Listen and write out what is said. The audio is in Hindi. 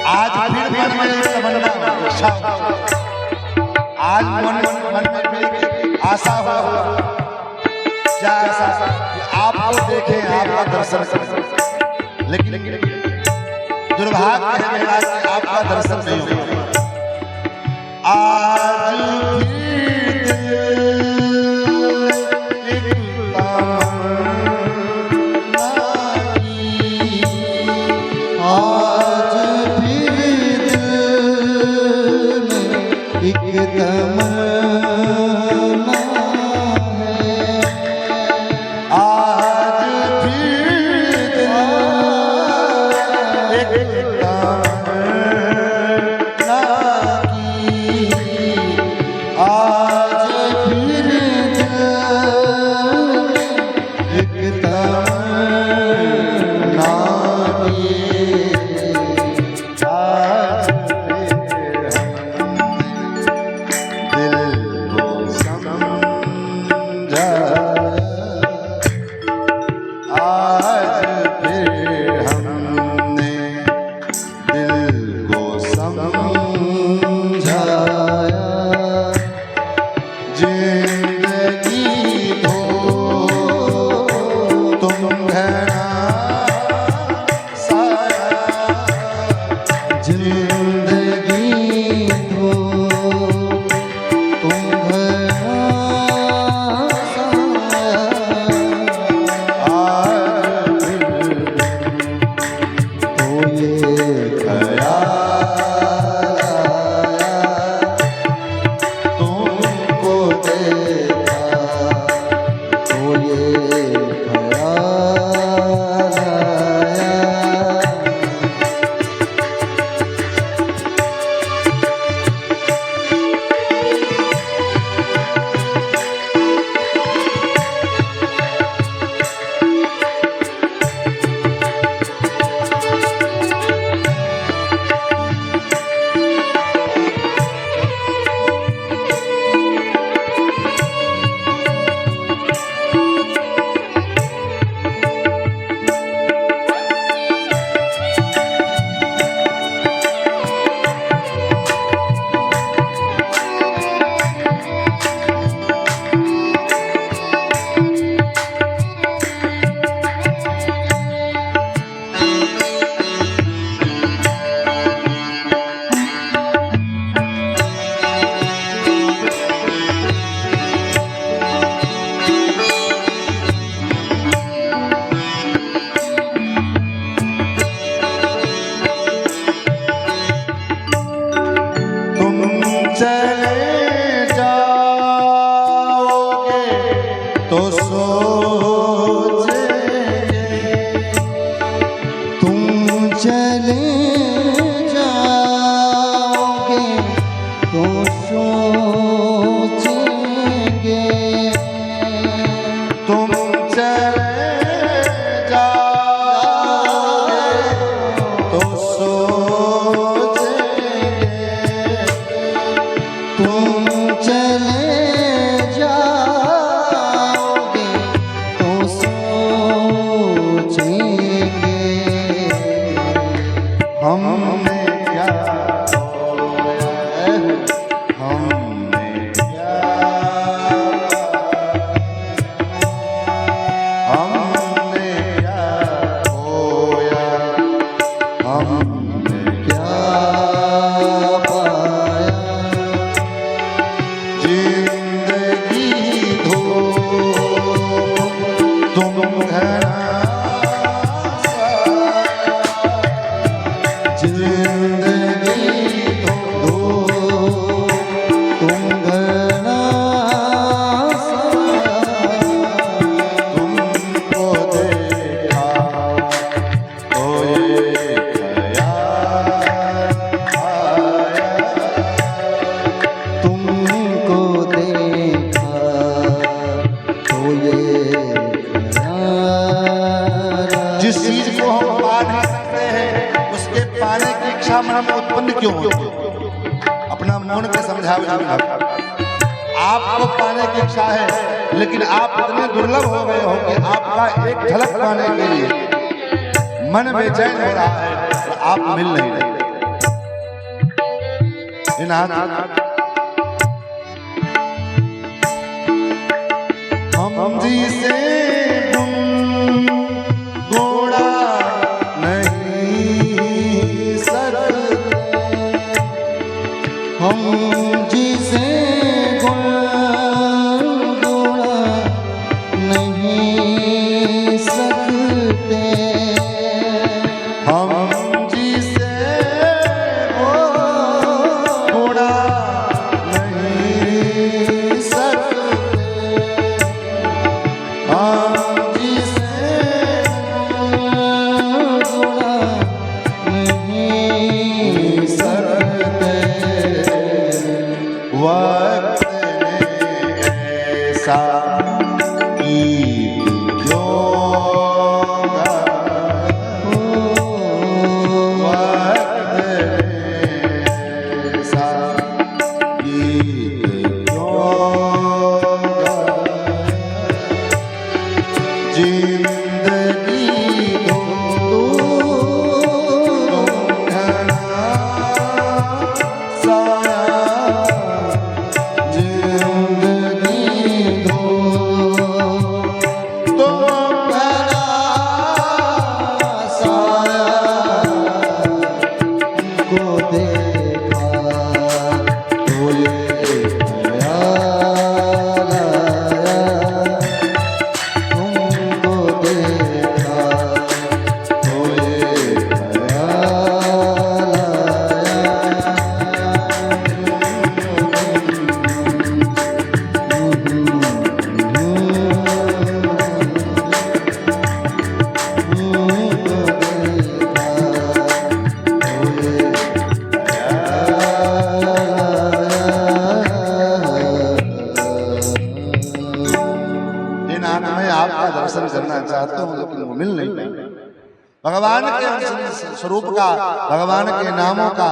आज फिर मन में तमन्ना इच्छा, आज मन में फिर आशा हो, क्या आशा कि आपको देखें, आपका दर्शन करें, लेकिन दुर्भाग्य है मेरा कि आपका दर्शन नहीं होगा। आज चले जाओगे तो सोचेंगे तुम चले जाओगे तो सोचेंगे तुम चले जाओगे तो सोचेंगे हमने क्या खोया है, हमने क्या हमने क्या खोया, हमने क्या पाया जिंदगी धो तुम घना जिंदगी धो तुम घना तुमको देखा तो ये ख्याल आया, तुमको देखा तो ये ख्याल जिस चीज को हम पा नहीं सकते हैं उसके पाने की इच्छा मन में उत्पन्न क्यों होती है? अपना मन के समझाओ जी। आपको पाने की इच्छा है लेकिन आप इतने दुर्लभ हो गए हो कि आपका एक झलक पाने के लिए मन बेचैन हो रहा है और आप मिल नहीं रहे। इन हाथ हम जिसे गुम गोड़ा नहीं सकते, हम जिसे गुणगुणा नहीं सकते हम जिसे गोड़ा नहीं सकते, हम जिसे गुणगुणा नहीं सकते वक्त ने ऐसा गीत जोगा, वक्त ने ऐसा गीत जोगा, जिंदगी दो तुम घना साया, जिंदगी दो तुम घना साया को देखा तो ये ख्याल आया, तुमको देखा तो ये ख्याल इन आंख में आपका दर्शन करना चाहता हूँ लेकिन वो मिल नहीं पाएगा। भगवान के स्वरूप का, भगवान के नामों का